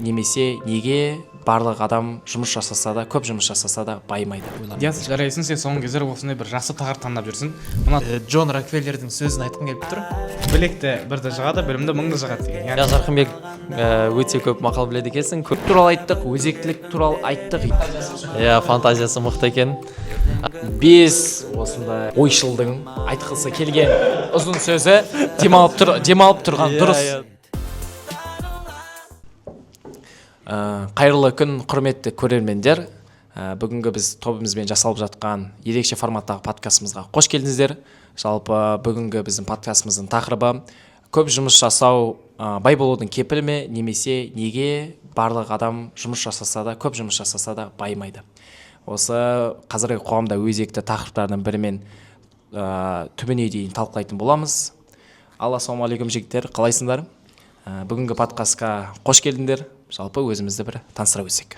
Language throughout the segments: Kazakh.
немесе неге барлық адам жұмыс жасаса да, көп жұмыс жасаса да байымайды? Диас, жарайсың, сен соңғы кездері осындай бір жақсы тақырып таңдап жүрсің. Мына Джон Рокфеллердің сөзін айтқым келіп тұр. білекті бірді жығады, білімді мыңды жығады деген. Я Жарқынбек өте көп мақал біледі екенсің. Көп туралы айттық, өзектілік туралы айттық. Я фантазиясы мықты екен. 5 осындай ойшылдың айтқысы келген ұзын сөзі демалып тұрған дұрыс. Қайырлы күн, құрметті көрермендер. Бүгінгі біз тобымызбен жасалып жатқан ерекше форматтағы подкастымызға қош келдіңіздер. Жалпы бүгінгі біздің подкастымыздың тақырыбы көп жұмыс жасау бай болудың кепілі ме, немесе неге барлық адам жұмыс жасаса да, көп жұмыс жасаса да байымайды? Осы қазіргі қоғамда өзекті тақырыптардың бірімен түбіне дейін талқылайтын боламыз. Ассалаумағалейкум жігіттер, қалайсыңдар? Бүгінгі подкастқа қош келдіңдер. Жалпы өзімізді бір таныстыра өтсек.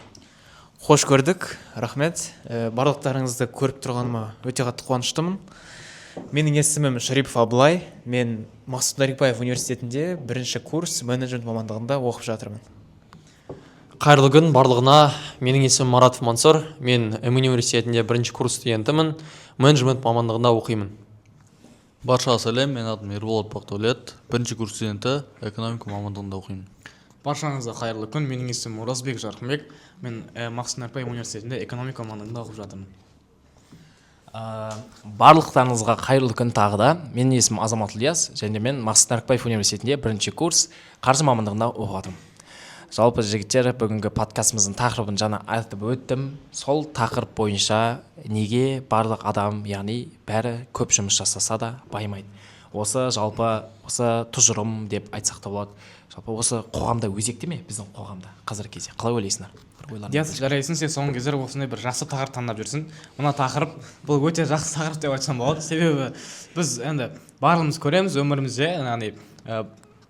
Қош көрдік, рахмет. Барлықтарыңызды көріп тұрғаныма өте қатты қуаныштымын. Менің есімім Шарипов Абылай. Мен Мақсұт Нарикбаев университетінде бірінші курс менеджмент мамандығында оқып жатырмын. Қайырлы күн барлығына. Менің есімім Маратов Мансұр. Мен МН университетінде бірінші курс студентімін. Менеджмент мамандығында оқимын. Баршаға сәлем, мен атым Ерболат Бақтаулет, бірінші курс студенті, экономика мамандығында оқимын. Баршаңызға қайырлы күн, менің есімім Оразбек Жарқынбек. Мен Мақсұт Нарикбаев университетінде экономика мамандығында оқып жатырмын. Барлықтарыңызға қайырлы күн тағы да. Менің есімім Азамат Ильяс, және мен Мақсұт Нарикбаев университетінде бірінші курс қаржы мамандығында оқып жатырмын. Жалпы жігіттер, бүгінгі подкастымыздың тақырыбын жаңа айтып өттім. Сол тақырып бойынша неге барлық адам, яғни бәрі көп жұмыс жасаса да байымайды? Осы жалпы тұжырым деп айтсақ та болады. Жалпы осы қоғамда өзекті ме біздің қоғамда қазіргі кезде? Қалай ойлайсыңдар? Диас, жарайсың, сен соңғы кездері осындай бір жақсы тақырып таңдап жүрсің. Мына тақырып бұл өте жақсы тақырып деп айтсам болады. Себебі біз енді барлығымыз көреміз өмірімізде, яғни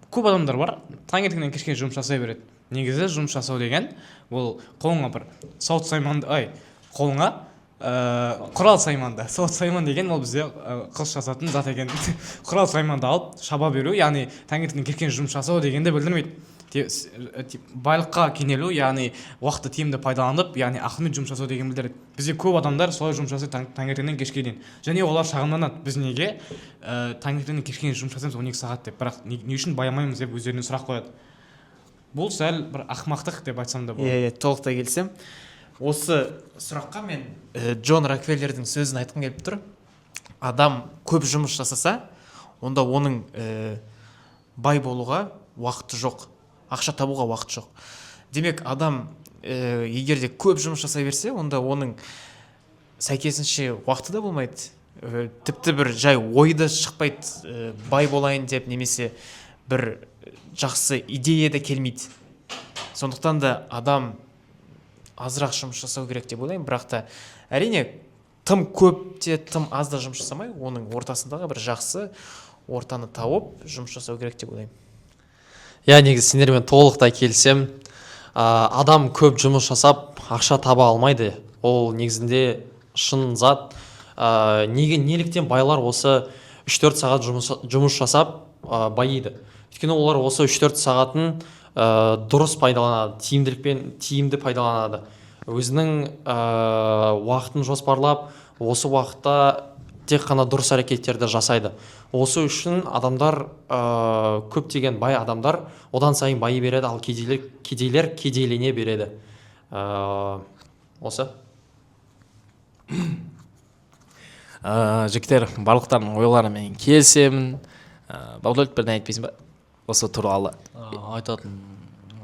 көп адамдар бар, таңертеңнен кешке жұмыс жасай береді. Негізі жұмыс жасау деген ол қолыңа бір сауыт сайманды, қолыңа құрал сайманды. Сауыт сайман деген ол бізде қылыш жасатын зат екен. Құрал сайманды алып шаба беру, яғни таңертеңнен кешке жұмыс жасау дегенді білдірмейді. Байлыққа кенелу, яғни уақытты тиімді пайдаланып, яғни ақылмен жұмыс жасау деген білдіреді. Бізде көп адамдар солай жұмыс жасайды таңертеңнен кешке дейін. Және олар шағымданады, біз неге таңертеңнен кешке дейін жұмыс жасаймыз 12 сағат деп, бірақ не үшін баямаймыз деп өздеріне сұрақ қояды. Бұл сәл бір ақымақтық деп айтсам да болады. Толықтай келсем. Осы сұраққа мен Джон Рокфеллердің сөзін айтқым келіп тұр. Адам көп жұмыс жасаса, онда оның бай болуға уақыты жоқ, ақша табуға уақыт жоқ. Демек, адам егер де көп жұмыс жасай берсе, онда оның сәйкесінше уақыты да болмайды. Тіпті бір жай ойды шықпайды, бай болайын деп, немесе бір жақсы идея да келмейді. Сондықтан да адам азырақ жұмыс жасау керек деп ойлаймын, бірақ та әрине тым көп те тым аз да жұмыс жасамай, оның ортасындағы бір жақсы ортаны тауып жұмыс жасау керек деп ойлаймын. Я негізі сендермен толықтай келсем, адам көп жұмыс жасап ақша таба алмайды. Ол негізінде шын зат. Неліктен байлар осы 3-4 сағат жұмыс жасап байиды? Өйткені олар осы 3-4 сағатын дұрыс пайдаланады, тиімді пайдаланады. Өзінің уақытын жоспарлап, осы уақытта тек қана дұрыс әрекеттерді жасайды. Осы үшін адамдар, көптеген бай адамдар одан сайын байи береді, ал кедейлер кедейлене береді. Осы. Жігіттер, барлықтардың ойларымен келісемін. Бағдолет бірден айтпайсың ба? Осы туралы. Айтатын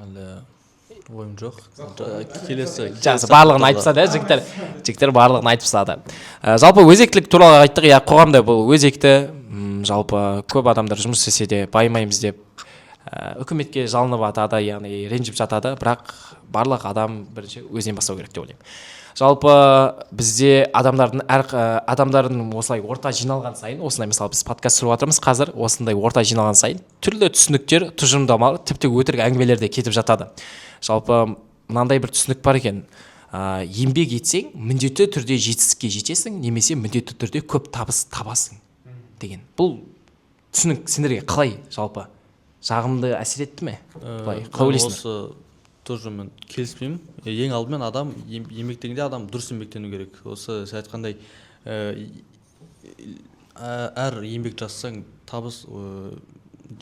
әлі ойым жоқ. Келесі. Жақсы, барлығын айтпаса да, жігіттер барлығын айтпаса да. Жалпы өзектілік туралы айттық, қоғамда бұл өзекті. Жалпы көп адамдар жұмыс істесе де байымаймыз деп үкіметке жалынып жатады, яғни ренжіп жатады, бірақ барлық адам бірінші өзінен бастау керек деп ойлаймын. Жалпы бізде адамдардың осылай орта жиналған сайын, осындай мысалы біз подкаст түсіріп жатырмыз қазір, осындай орта жиналған сайын түрлі түсініктер, тұжырымдамалар, тіпті өтірік әңгімелер де кетіп жатады. Жалпы мынандай бір түсінік бар екен. Еңбек етсең, міндетті түрде жетістікке жетесің, немесе міндетті түрде көп табыс табасың деген. Бұл түсінік сендерге қалай жалпы? Жағымды әсер етті ме? Қалай ойлайсыңдар? тоже мен келіспеймін. Ең алдымен адам еңбектегенде адам дұрыс еңбектену керек. Осы сіз айтқандай әр еңбек жасасаң табыс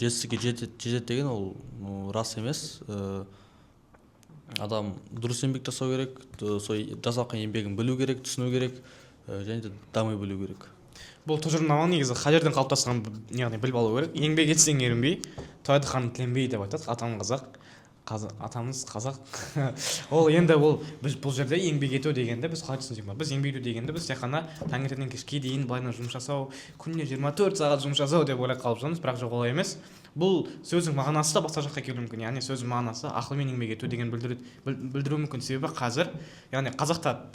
жетістікке жетеді деген ол рас емес. Адам дұрыс еңбек жасау керек, сол жасап жатқан еңбегін білу керек, түсіну керек, және де дами білу керек. Бұл тұжырымдама негізі қажерден қалыптасқан, яғни біліп алу керек. Еңбек етсең ерінбей, тойды хан тіленбей деп айтады атамыз қазақ. Ол енді бұл жерде еңбек ету дегенде біз қалай түсінсек, біз еңбек ету дегенде біз тек қана таңертеңнен кешке дейін былайынан жұмыс жасау, күніне 24 сағат жұмыс жасау деп ойлап қалып жатырмыз, бірақ жоқ олай емес. Бұл сөздің мағынасы да басқа жаққа келуі мүмкін. Яғни сөздің мағынасы ақылмен еңбек ету деген білдіруі мүмкін. Себебі қазір, яғни қазақта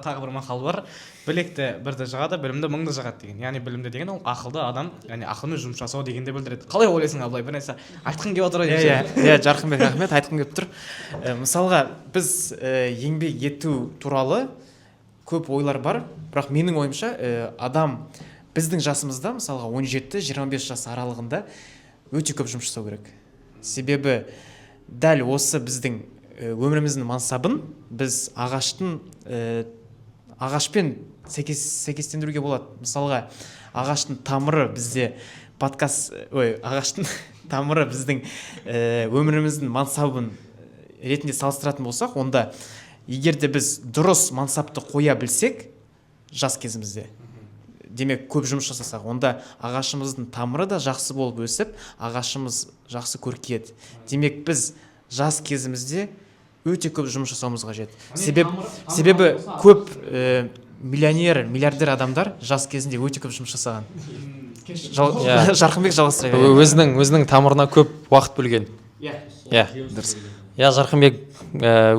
тағы бір мақал бар, білекті бірді жығады, білімді мыңды жығады деген. Яғни білімді деген ол ақылды адам, яғни ақылмен жұмыс жасау дегенде білдіреді. Қалай ойлайсың Абылай? Бір нәрсе айтқың келіп отыр. Иә, Жарқынбек, рахмет, айтқым келіп тұр. Мысалға, біз еңбек ету туралы көп ойлар бар, бірақ менің ойымша адам біздің жасымызда, мысалға 17-25 жас аралығында өте көп жұмыс жасау керек. Себебі дәл осы біздің өміріміздің мансабын біз ағашпен сәйкестендіруге болады. Мысалға, ағаштың тамыры бізде ағаштың тамыры біздің өміріміздің мансабын ретінде салыстыратын болсақ, онда егер де біз дұрыс мансапты қоя білсек, жас кезімізде, демек көп жұмыс жасасақ, онда ағашымыздың тамыры да жақсы болып өсіп, ағашымыз жақсы көркейеді. Демек біз жас кезімізде өте көп жұмыс жасауымыз қажет. Себебі көп миллиардер адамдар жас кезінде өте көп жұмыс жасаған. Жарқынбек жалғастыра береді. Өзінің тамырына көп уақыт бөлген. Иә, дұрыс. Иә, Жарқынбек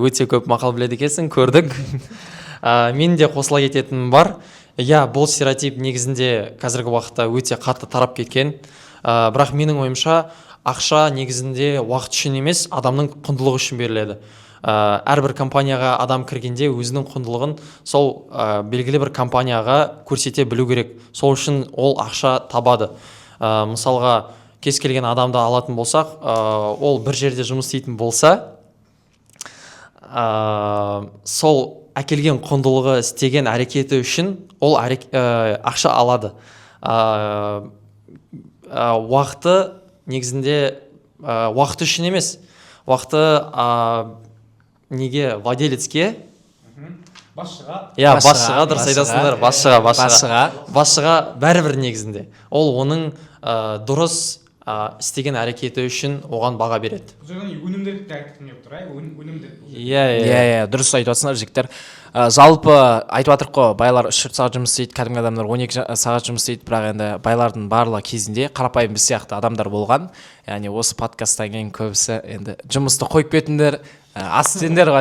өте көп мақал біледі екенсің, көрдік. Мен де қосыла кететінім бар. Иә, бұл стереотип негізінде қазіргі уақытта өте қатты тарап кеткен. Бірақ менің ойымша, ақша негізінде уақыт үшін емес, адамның құндылығы үшін беріледі. Әрбір компанияға адам кіргенде өзінің құндылығын сол белгілі бір компанияға көрсете білу керек. Сол үшін ол ақша табады. Мысалға, кез келген адамды алатын болсақ, ол бір жерде жұмыс істейтін болса, сол әкелген құндылығы істеген әрекеті үшін ол ақша алады. Уақыты негізінде уақыты үшін емес, уақыты неге владелецке, басшыға дұрыс айтасыңдар, басшыға бәрібір негізінде. Ол оның дұрыс істеген әрекеті үшін оған баға береді. Өнімділікті айтқым келіп тұр, өнімділік. Иә, дұрыс айтып жатсыңдар жігіттер. Жалпы айтып жатырық қой, байлар 3 сағат жұмыс істейді, кәдімгі адамдар 12 сағат жұмыс істейді, бірақ енді байлардың барлығы кезінде қарапайым біз сияқты адамдар болған. Яғни осы подкасттан кейін көбісі енді жұмысты қойып кетіңдер, ассистенттер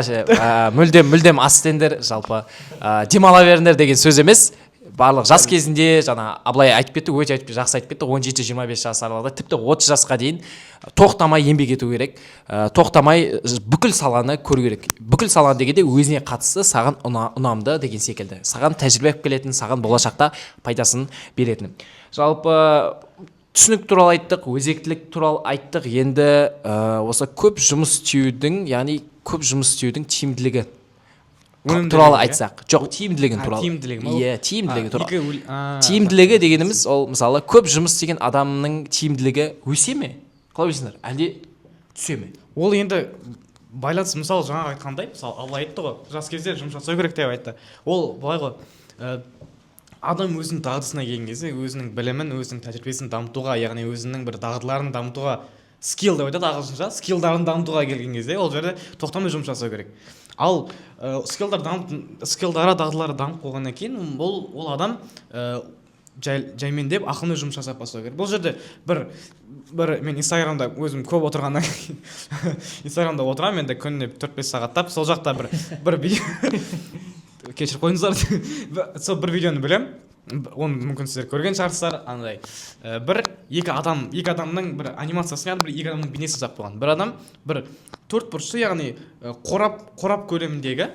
мүлдем ассистенттер, жалпы демала беріңдер деген сөз емес. Барлық жас кезінде, жаңа Абылай айтып кетті, өте жақсы айтып кетті, 17-25 жас аралығында, тіпті 30 жасқа дейін тоқтамай еңбек ету керек, тоқтамай бүкіл саланы көру керек. Бүкіл саланы дегенде өзіне қатысты, саған ұнамды деген секілді. Саған тәжірибе келетін, саған болашақта пайдасын беретін. Жалпы түсінік туралы айттық, өзектілік туралы айттық. Енді осы көп жұмыс істеудің, яғни көп жұмыс істеудің тиімділігі туралы айтсақ. Жоқ, тиімділігін туралы. Иә, тиімділігі туралы. Тиімділігі дегеніміз ол мысалы көп жұмыс істеген адамның тиімділігі өсе ме? Қалай ойлайсыңдар? Әлде түсе ме? Ол енді байланыс, мысалы жаңа айтқандай, мысалы Абылай айтты ғой, жас кезде жұмыс жасау керек деп айтты. Ол былай ғой, адам өзінің дағдысына келген кезде өзінің білімін, өзінің тәжірибесін дамытуға, яғни өзінің бір дағдыларын дамытуға, скилл деп айтады ағылшынша, скиллдарын дамытуға келген кезде ол жерде тоқтамай жұмыс жасау керек. Ал скиллдары, дағдылары дамып қойғаннан кейін ол адам жаймендеп ақылмен жұмыс жасап бастау керек. Бұл жерде бір мен Инстаграмда өзім көп отырғаннан кейін Инстаграмда отырамын енді күніне 4-5 сағаттап, сол жақта бір кешіріп қойыңыздар, сол бір видеоны білем, оны мүмкін сіздер көрген шығарсыздар. Андай екі адамның бір анимациясын, екі адамның бейнесін жасап қойған. Bir адам бір 4 бұрышты, яғни қорап көлеміндегі,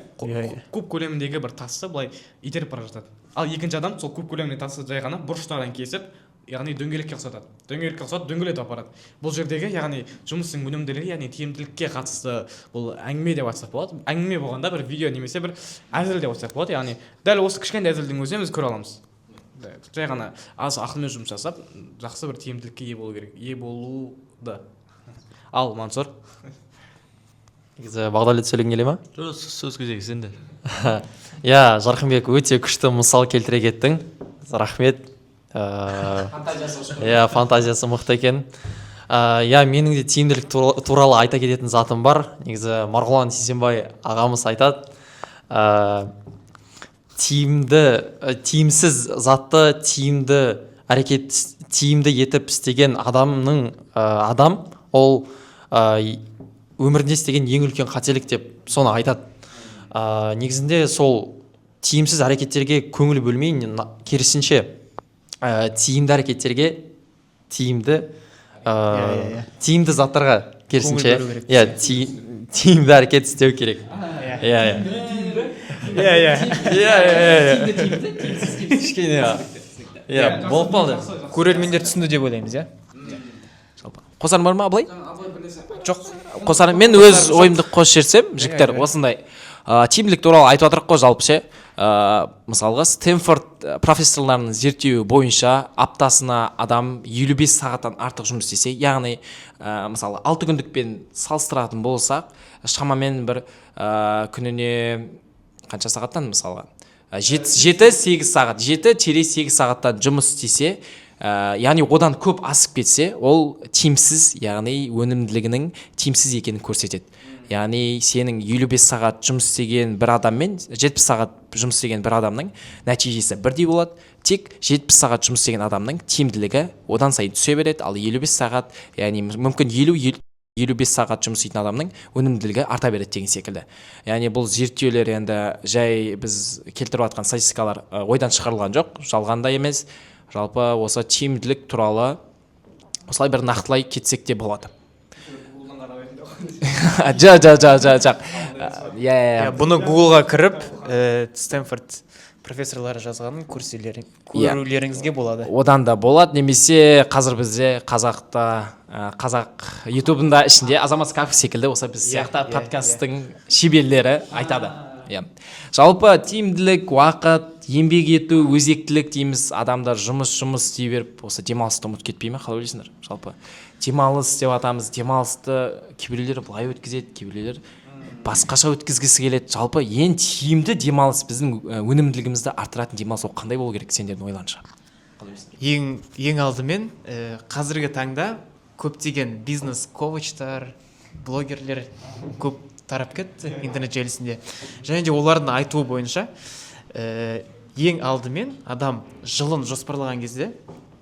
куб көлеміндегі бір тасты былай итеріп бара жатады. Ал екінші адам сол куб көлеміндегі тасты жай ғана бұрыштардан кесіп яғни дөңгелекке ұқсатады. Дөңгелекке ұқсатып дөңгелетіп апарады. Бұл жердегі яғни жұмыстың өнімділігі, яғни тиімділікке қатысты бұл әңгіме деп айтсақ болады. Әңгіме болғанда бір видео немесе бір әзіл деп айтсақ болады. Яғни дәл осы кішкентай әзілдің өзінен біз көре аламыз. Жай ғана аз ақылмен жұмыс жасап, жақсы бір тиімділікке ие болу керек, ие болуды. Ал Мансұр. Негізі Бағдәулет сөйлегің келе ма? жоқ сөз кезегі сенде. Иә, Жарқынбек өте күшті мысал келтіре кеттің. Рахмет. Иә, фантазиясы мықты екен. Иә, менің де тиімділік туралы айта кететін затым бар. Негізі Марғұлан Сейсенбай ағамыз айтады, тиімсіз затты тиімді етіп істеген адам ол өмірінде істеген ең үлкен қателік деп соны айтады. Негізінде сол тиімсіз әрекеттерге көңіл бөлмей, керісінше тиімді әрекеттерге, тиімді заттарға керісінше тиімді әрекет істеу керек. Болып қалды. Көрермендер түсінді деп ойлаймыз, иә? Қосарың бар ма, Абылай? Жоқ. Қосарың, мен өз ойымды қосып жіберсем, жігіттер, осындай тиімділік туралы айтып жатырық қой жалпы ше. Мысалға Стэнфорд профессорларының зерттеуі бойынша аптасына адам 55 сағаттан артық жұмыс істесе, яғни мысалы 6 күндікпен салыстыратын болсақ, шамамен бір күніне қанша сағаттан мысалға 7-8 сағат, 7-8 сағаттан жұмыс істесе, яғни одан көп асып кетсе, ол тиімсіз, яғни өнімділігінің тиімсіз екенін көрсетеді. Яғни сенің 55 сағат жұмыс істеген бір адаммен 70 сағат жұмыс істеген бір адамның нәтижесі бірдей болады. Тек 70 сағат жұмыс істеген адамның тиімділігі одан сайын түсе береді, ал 55 сағат, яғни мүмкін 50-55 сағат жұмыс істейтін адамның өнімділігі арта береді деген секілді. Яғни бұл зерттеулер енді жай біз келтіріп жатқан статистикалар ойдан шығарылған жоқ, жалған да емес. Жалпы осы тиімділік туралы осылай бір нақтылай кетсек те болады. Жоқ. Бұны Google-ға кіріп, Стэнфорд профессорлары жазғанын көрулеріңізге болады. Одан да болады, немесе қазір бізде қазақ ютубында ішінде Азамат Скаф секілді осы біз сияқты подкасттың шеберлері айтады. Жалпы тиімділік, уақыт, еңбек ету, өзектілік дейміз, адамдар жұмыс істей беріп, осы демалысты ұмытып кетпей ме, қалай ойлайсыңдар? Жалпы демалыс деп атамыз, демалысты кейбіреулер былай өткізеді, кейбіреулер басқаша өткізгісі келеді. Жалпы ең тиімді демалыс, біздің өнімділігімізді арттыратын демалыс ол қандай болу керек сендердің ойларыңша? Ең алдымен қазіргі таңда көптеген бизнес коучтар, блогерлер көп тарап кетті интернет желісінде. Және де олардың айтуы бойынша ең алдымен адам жылын жоспарлаған кезде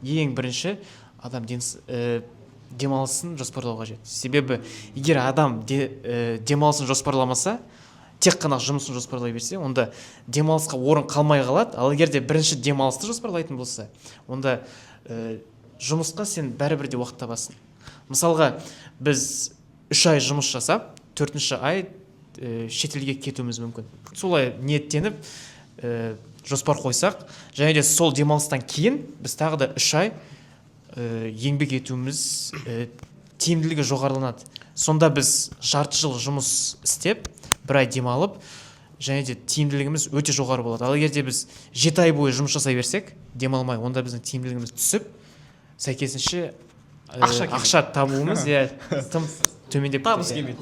ең бірінші адам демалысын жоспарлау қажет. Себебі егер адам демалысын жоспарламаса, тек қана жұмысын жоспарлай берсе, онда демалысқа орын қалмай қалады. Ал егер де бірінші демалысты жоспарлайтын болса, онда жұмысқа сен бәрібір де уақыт табасың. Мысалға, біз 3 ай жұмыс жасап, 4-ші ай шетелге кетуіміз мүмкін. Солай ниеттеніп жоспар қойсақ, және де сол демалыстан кейін біз тағы да 3 ай еңбек етуіміз тиімділігі жоғарыланады. Сонда біз жарты жыл жұмыс істеп, 1 ай демалып, және де тиімділігіміз өте жоғары болады. Ал егер де біз 7 ай бойы жұмыс жасай берсек, демалмай, онда біздің тиімділігіміз түсіп, сәйкесінше ақша табуымыз тым төмендеп табыс келмейді.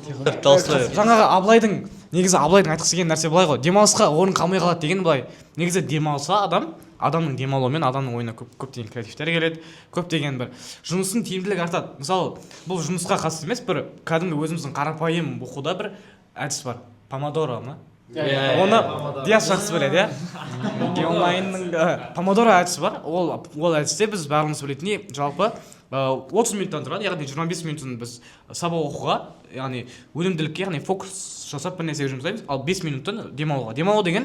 Жаңағы негізі Абылайдың айтқысы келген нәрсе былай ғой, демалысқа орын қалмай қалады деген былай. Негізі демалса адамның демалуымен адамның ойына көптеген креативтер келеді, көптеген бір жұмыстың тиімділігі артады. Мысалы, бұл жұмысқа қатысты емес, бір кәдімгі өзіміздің қарапайым оқуда бір әдіс бар. Помодоро ма? Оны Диас жақсы біледі, онлайнның помодоро әдісі бар. Ол әдісте біз барлығымыз білетіндей, жалпы 30 минуттан тұрады, яғни 25 минутын біз сабақ оқуға, яғни өнімділікке, яғни фокус жасап бір нәрсеге жұмсаймыз, ал 5 минуттан демалуға. Демалу деген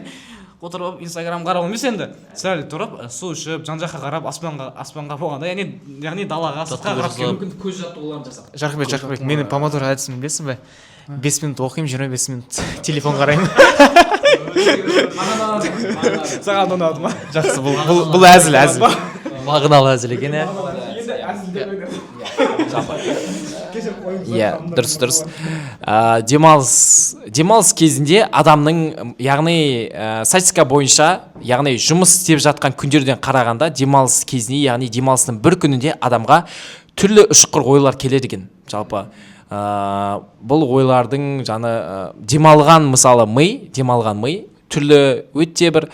отырып Инстаграм қарау емес енді, сәл тұрып, су ішіп, жан-жаққа қарап, аспанға болғанда, яғни далаға, сыртқа қарап мүмкін көз жаттығуларын жасап. Жарқынбек, менің помодоро әдісін білесің бе? 5 минут оқимын, 25 минут телефон қараймын. Саған ұнады ма? Жақсы, бұл әзіл. мағыналы әзіл екен иә. Иә, дұрыс. Демалыс кезінде адамның, яғни статистика бойынша, яғни жұмыс істеп жатқан күндерден қарағанда демалыс кезіне, яғни демалыстың бір күнінде адамға түрлі ұшқыр ойлар келеді екен. Жалпы бұл ойлардың демалған ми түрлі өте бір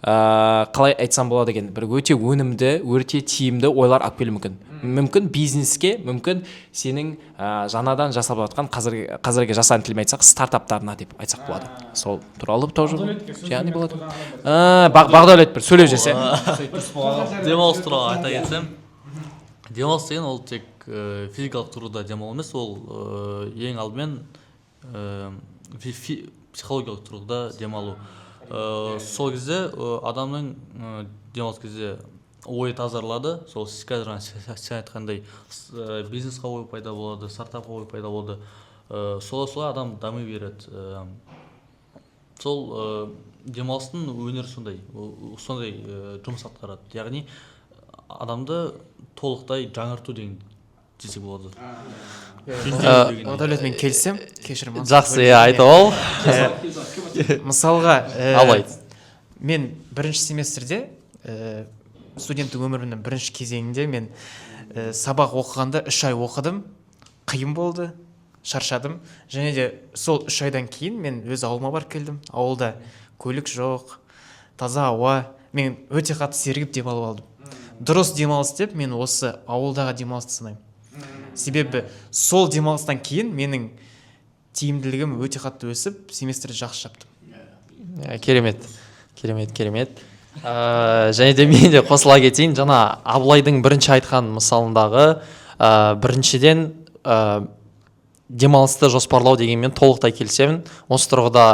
қалай айтсам болады екен, бір өте өнімді, өте тиімді ойлар алып келуі мүмкін. Мүмкін бизнеске, мүмкін сенің жаңадан жасап жатқан қазіргі жасаған тілмен айтсақ стартаптарына деп айтсақ болады. Сол туралы тоже яғни болады. Бағдәулет бір сөйлеп жүрсе. Демалыс туралы айта кетсем, демалыс деген ол тек физикалық тұрғыда демалу емес, ол ең алдымен психологиялық тұрғыда демалу. Сол кезде адамның демалыс кезде ойы тазарылады. Сол сіз қазір сен айтқандай бизнесқа ой пайда болады, стартапқа ой пайда болады. Солай адам дами береді. Сол демалыстың өнері сондай жұмыс атқарады. Яғни адамды толықтай жаңарту деген десек болады. Бағдәулет, мен келсем, кешірім. Жақсы, айтып ал. Мысалға, Алайд. мен бірінші семестрде, студенттік өмірімнің бірінші кезеңінде мен сабақ оқығанда 3 ай оқыдым, қиын болды, шаршадым. Және де сол 3 айдан кейін мен өз ауылыма барып келдім. Ауылда көлік жоқ, таза ауа. Мен өте қатты сергіп демалып алдым. Дұрыс демалыс деп мен осы ауылдағы демалысты санаймын. Себебі сол демалыстан кейін менің тиімділігім өте қатты өсіп, семестрді жақсы жаптым. Керемет. Және де мен де қосыла кетейін, жаңа Абылайдың бірінші айтқан мысалындағы біріншіден демалысты жоспарлау дегенмен толықтай келісемін. Осы тұрғыда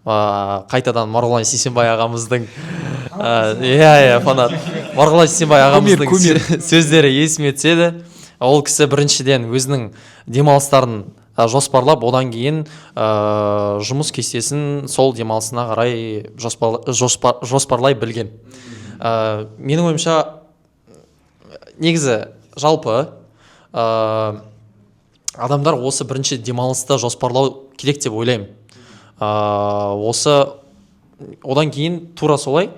қайтадан Марғұлан Сейсенбай ағамыздың фанат Марғұлан Сейсенбай ағамыздың сөздері есіме түседі. Ол кісі біріншіден өзінің демалыстарын жоспарлап, одан кейін жұмыс кестесін сол демалысына қарай жоспарлай білген. Менің ойымша, негізі жалпы адамдар осы бірінші демалысты жоспарлау керек деп ойлаймын. Одан кейін тура солай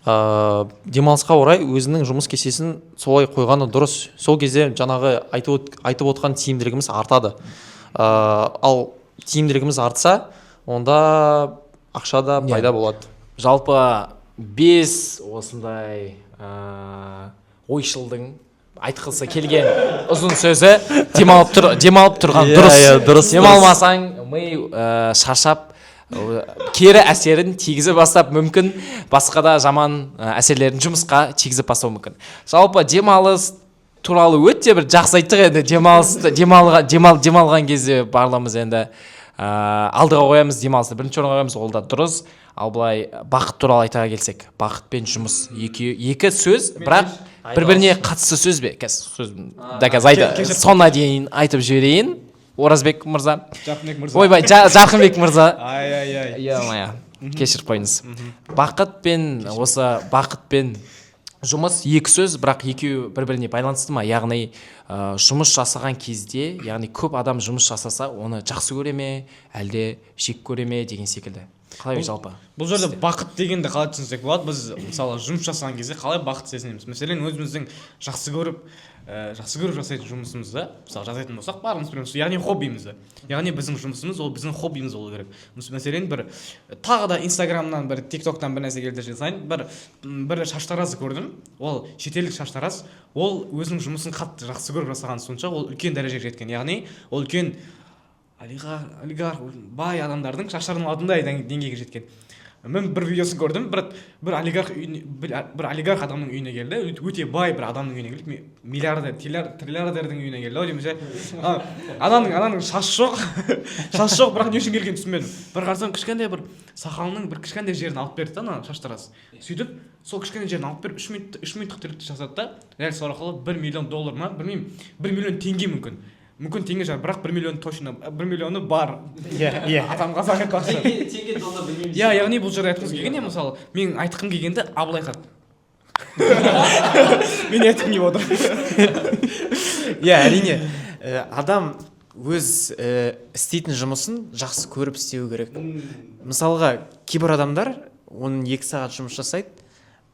демалысқа орай өзінің жұмыс кестесін солай қойғаны дұрыс. Сол кезде жаңағы айтып отқан тиімділігіміз артады. Ал тиімділігіміз артса, онда ақша да пайда болады. Жалпы 5 осындай ойшылдың айтқысы келген ұзын сөзі демалып тұрған дұрыс. Демалмасаң ми шаршап кері әсерін тигізіп бастап, мүмкін басқа да жаман әсерлерін жұмысқа тигізіп бастау мүмкін. Жалпы демалыс туралы өте бір жақсы айттық енді. Демалған кезде барлығымыз енді алдыға қоямыз демалысты, бірінші орынға қоямыз, ол да дұрыс. Ал былай бақыт туралы айтаға келсек, бақыт пен жұмыс екі сөз, бірақ бір-біріне қатысты сөз бе? Соңына дейін айтып жіберейін. Оразбек мырза. Ойбай, Жарқынбек мырза. Кешіріп қойыңыз. Бақыт пен жұмыс екі сөз, бірақ екеуі бір-біріне байланысты ма? Яғни жұмыс жасаған кезде, яғни көп адам жұмыс жасаса, оны жақсы көре ме, әлде жек көре ме деген секілді. Қалай жалпы? Бұл жерде бақыт дегенді қалай түсінсек болады? Біз мысалы жұмыс жасаған кезде қалай бақыт сезінеміз? Мәселен, өзіміздің жақсы көріп жасайтын жұмысымызды, мысалы жасайтын болсақ, барлығымыз білеміз, яғни хоббимізді. Яғни біздің жұмысымыз ол біздің хоббиміз болу керек. Мәселен, тағы да Инстаграмнан, ТикТоктан бір нәрсе келтіріп жасайын, бір шаштараз көрдім. Ол шетелдік шаштараз, ол өзінің жұмысын қатты жақсы көріп жасаған сонша, ол үлкен дәрежеге жеткен. Яғни ол үлкен олигарх, бай адамдардың шаштарының алдында деңгейге жеткен. Мен бір видеосын көрдім, бір олигарх адамның үйіне келді, өте бай бір адамның үйіне келді, триллиардердің үйіне келді. Адамның шашы жоқ, бірақ не үшін келгенін түсінбедім. Бір қарасам, кішкентай бір сақалының бір кішкентай жерін алып берді да, шаштараз. Сөйтіп, сол кішкентай жерін алып беріп 3 минуттық трюкті жасады да, дәл сол арқылы $1 миллион ма, білмеймін, $1 миллион теңге мүмкін теңге шығар, бірақ 1 миллион точно, 1 миллионы бар. Атам қазақ айтпақшы. Теңге доллар білмеймін. Яғни бұл жерде айтқымыз келген, мысалы, мен айтқым келгенді Абыл айтады. мен айтқым келіп отыр. Иә, әрине адам өз істейтін жұмысын жақсы көріп істеу керек. Мысалға, кейбір адамдар оның 2 сағат жұмыс жасайды,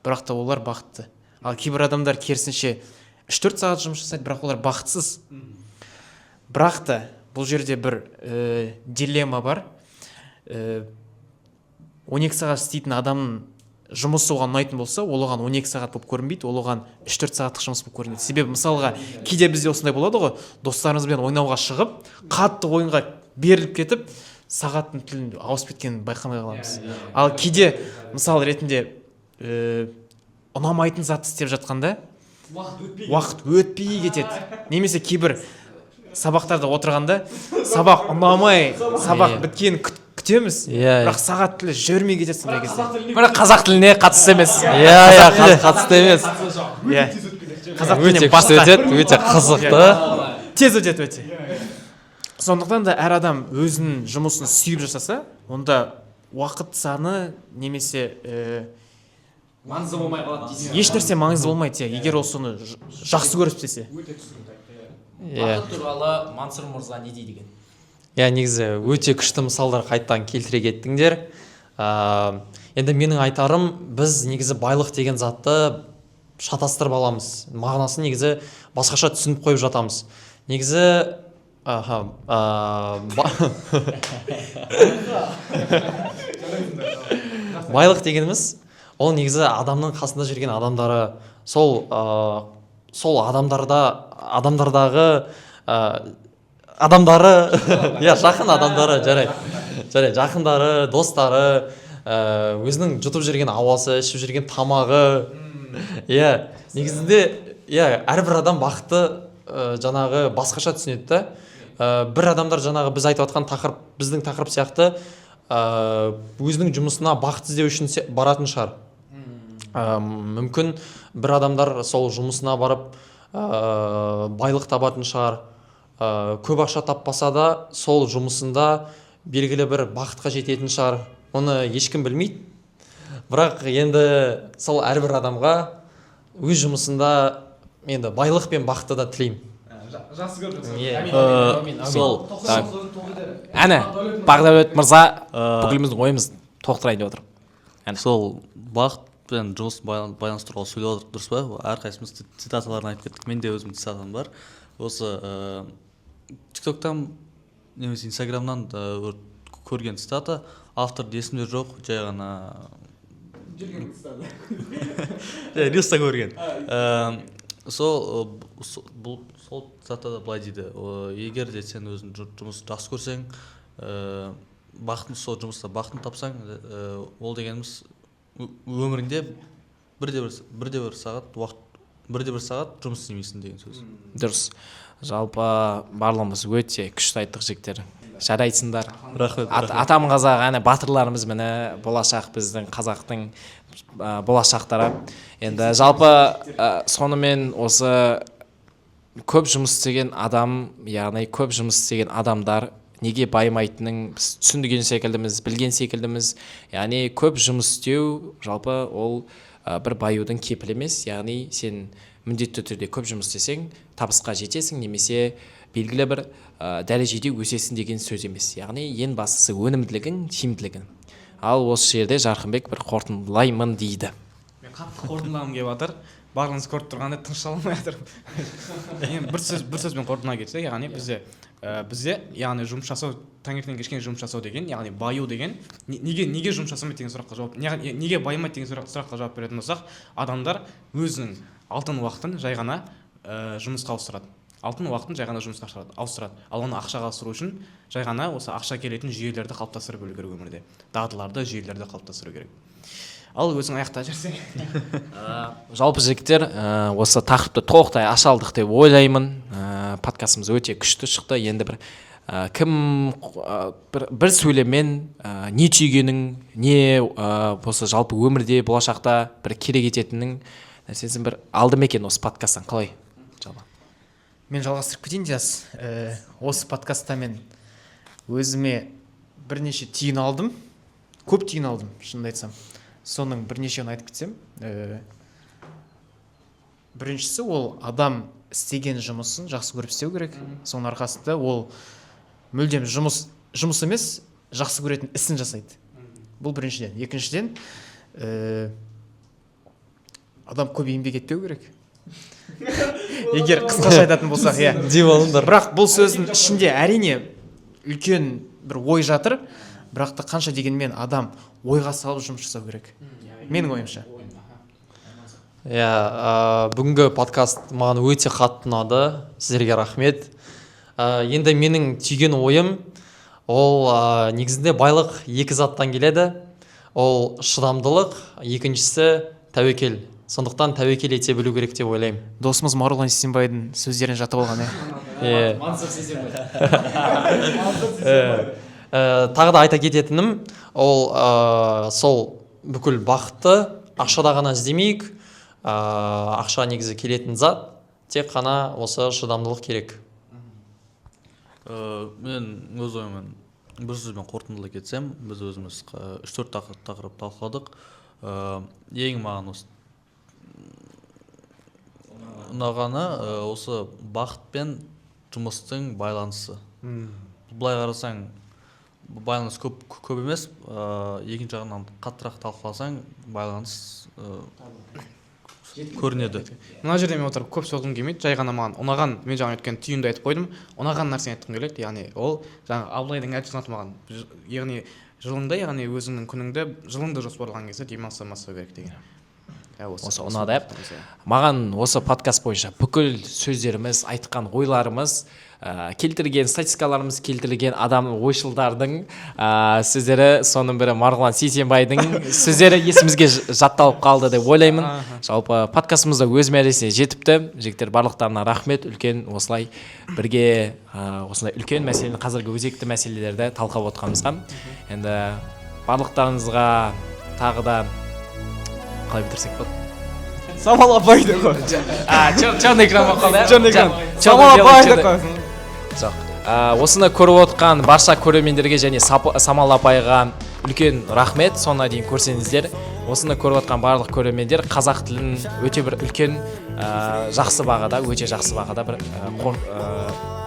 бірақ та олар бақытты. Ал кейбір адамдар керісінше 3-4 сағат жұмыс жасайды, бірақ олар бақытсыз. Бірақ та бұл жерде бір дилемма бар. 12 сағат істейтін адамның жұмысы оған ұнайтын болса, ол оған 12 сағат болып көрінбейді, ол оған 3-4 сағаттық жұмыс болып көрінеді. Себебі мысалға кейде бізде осындай болады ғой, достарымызбен ойнауға шығып, қатты ойынға беріліп кетіп, сағаттың тілін ауысып кеткенін байқамай қаламыз. Ал кейде мысал ретінде ұнамайтын затты істеп жатқанда уақыт өтпей кетеді. Немесе кейбір сабақтарда отырғанда сабақ ұнамай, сабақ біткенін күтеміз, бірақ сағат тілі жүрмей кетеді сондай кезде. Бірақ қазақ тіліне қатысты емес. Қатысты емес. Қазақ Өте тілінен күшті басқа. өтеді, өте қызықты. Тез өтеді өте. Сондықтан да әр адам өзінің жұмысын сүйіп жасаса, онда уақыт саны немесе Маңызды болмай қалады дейсің. еш нәрсе маңызды болмайды, егер ол соны жақсы көріп істесе. Уақыт туралы Мансұр мырза не дейді екен? Негізі өте күшті мысалдар қайттан келтіре кеттіңдер. Енді менің айтарым, біз негізі байлық деген затты шатастырып аламыз. Мағынасын негізі басқаша түсініп қойып жатамыз. Негізі байлық дегеніміз, ол негізі адамның қасында жүрген адамдары, сол адамдардағы адамдары, жақын адамдары, жарайды, жақындары, достары, өзінің жұтып жүрген ауасы, ішіп жүрген тамағы, негізінде, әрбір адам бақытты жаңағы басқаша түсінеді да. Бір адамдар жаңағы біз айтып жатқан тақырып, біздің тақырып сияқты өзінің жұмысына бақыт іздеу үшін баратын шығар. Мүмкін бір адамдар сол жұмысына барып байлық табатын шығар. Көп ақша таппаса да сол жұмысында белгілі бір бақытқа жететін шығар. Оны ешкім білмейді. Бірақ енді сол әрбір адамға өз жұмысында енді байлық пен бақытты да тілеймін. Жақсы көріп жатсың. Сол. Әне, Бағдәулет мырза бүкіліміздің ойымызды толықтырайын деп отыр. Сол бақыт пен жұмыс байланыстыруға сөйлеп отырдық, дұрыс па? Әрқайсымыз цитаталарын айтып кеттік. Менде өзімнің цитатам бар. Осы тиктоктан немесе инстаграмнан көрген цитата, авторды есімде жоқ, жай ғана рилста көрген. Сол цитатада былай дейді: егер де сен өзің жұмысты жақсы көрсең, бақытын сол жұмыста бақытын тапсаң, ол дегеніміз өміріңде бірде бір сағат жұмыс істемейсің деген сөз. Дұрыс. Жалпы барлығымыз өте күшті айттық жігіттер. Жарайсыңдар. Рахмет. Атам қазақ, әне батырларымыз міне болашақ біздің қазақтың болашақтары. Енді жалпы сонымен осы көп жұмыс істеген адам, яғни көп жұмыс істеген адамдар неге байымайтынын біз түсінген секілдіміз, білген секілдіміз. Яғни көп жұмыс істеу жалпы ол бір баюдың кепілі емес. Яғни сен міндетті түрде көп жұмыс істесең табысқа жетесің, немесе белгілі бір дәрежеде өсесің деген сөз емес. Яғни ең бастысы өнімділігің, тиімділігің. Ал осы жерде Жарқынбек бір қорытындылаймын дейді. Мен қатты қорытындылағым келіп жатыр. Барлығыңыз көріп тұрғанда тыныштала алмай жатырмын. бір сөзбен қорытындыға кетсек, яғни бізде яғни жұмыс жасау, таңертең кешке жұмыс жасау деген, яғни баю деген, неге жұмыс жасамайды деген сұраққа жауап, неге байымайды деген сұраққа жауап беретін болсақ, адамдар өзінің алтын уақытын жай ғана жұмысқа ауыстырады. Алтын уақытын жай ғана жұмысқа ауыстырады. Ал оны ақшаға ауыстыру үшін жай ғана осы ақша келетін жүйелерді қалыптастырып білу керек өмірде. Дағдыларды, жүйелерді қалыптастыру керек. Ал өзің аяқта жүрсең. Жалпы жігіттер, осы тақырыпты толықтай ашалдық деп ойлаймын. Подкастымыз өте күшті шықты. Енді кім бір сөйлеммен не түйгенің, не осы жалпы өмірде болашақта бір керек ететінің нәрсесін бір алды ма екен осы подкасттан, қалай? Мен жалғастырып кетейін жас. Осы подкастта мен өзіме бірнеше түйін алдым. Көп түйін алдым, шынымды айтсам. Соның бірнешеуін айтып кетсем. біріншісі ол адам істеген жұмысын жақсы көріп істеу керек. Соның арқасында ол мүлдем жұмыс емес, жақсы көретін ісін жасайды. Бұл біріншіден. Екіншіден, адам көп еңбек етпеу керек. Егер қысқаша айтатын болсақ, иә. Бірақ бұл сөздің ішінде әрине үлкен бір ой жатыр, бірақ та қанша дегенмен адам ойға салып жұмыс жасау керек. Менің ойымша. Иә, бүгінгі подкаст маған өте қатты ұнады. Сіздерге рахмет. Енді менің түйген ойым, ол негізінде байлық екі заттан келеді. Ол шыдамдылық, екіншісі тәуекел. Сондықтан тәуекел ете білу керек деп ойлаймын. Досымыз Марғұлан Сейсенбайдың сөздерін жатып алған, Тағы да айта кететінім, ол сол бүкіл бақытты ақшада ғана іздемейік. Ақша негізі келетін зат, тек қана осы шыдамдылық керек. Мен өз ойыммен бір сөзбен қорытындылай кетсем, біз өзіміз 3-4 тақырып талқыладық. Ең маған ұнағаны осы бақыт пен жұмыстың байланысы. Былай қарасаң, байланыс көп емес, екінші жағынан қаттырақ талқыласаң, байланыс көрінеді. Мына жерде мен отырып көп сөйлегім келмейді, жай ғана маған ұнаған, мен жаңа өткен түйінді айтып қойдым, ұнаған нәрсені айтқым келеді. Яғни ол жаңа Абылайдың әдісі ұнатып маған. Яғни жылыңда, яғни өзіңнің күніңді жылыңды жоспарлаған кезде демалыс алмасу керек деген. Осы ұнады. Маған осы подкаст бойынша бүкіл сөздеріміз, айтқан ойларымыз, келтірген статистикаларымыз, келтірген адам ойшылдардың сөздері, соның бірі Марғұлан Сейсенбайдың сөздері есімізге жатталып қалды деп ойлаймын. Жалпы подкастымызда өз мәресіне жетіпті. Жігіттер, барлықтарына рахмет. Үлкен осылай бірге осындай үлкен мәселені, қазіргі өзекті мәселелерді талқылап отырғанымызға. Енді барлықтарыңызға тағы да қалай бітірсек болады? Самал апай деп қой. Черный экран болып қалды. Черный экран. Самал апай деп қойсын. Жоқ. Осыны көріп отқан барша көрермендерге және Самал апайға үлкен рахмет. Соңына дейін көрсеңіздер. Осыны көріп отқан барлық көрермендер қазақ тілін өте бір үлкен жақсы бағада, өте жақсы бағада бір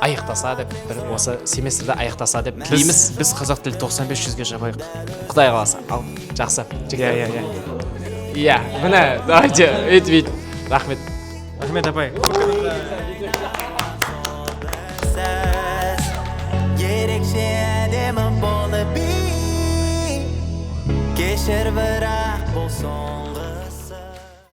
аяқтаса деп, бір осы семестрді аяқтаса деп тілейміз. Біз қазақ тілі 95-100-ге жабайық. Құдай қаласа. Ал, жақсы. Иә. Міне, давайте, өйтіп. Рахмет. Рахмет, апай. Ерекше әдемі болып кешір бірақ болсын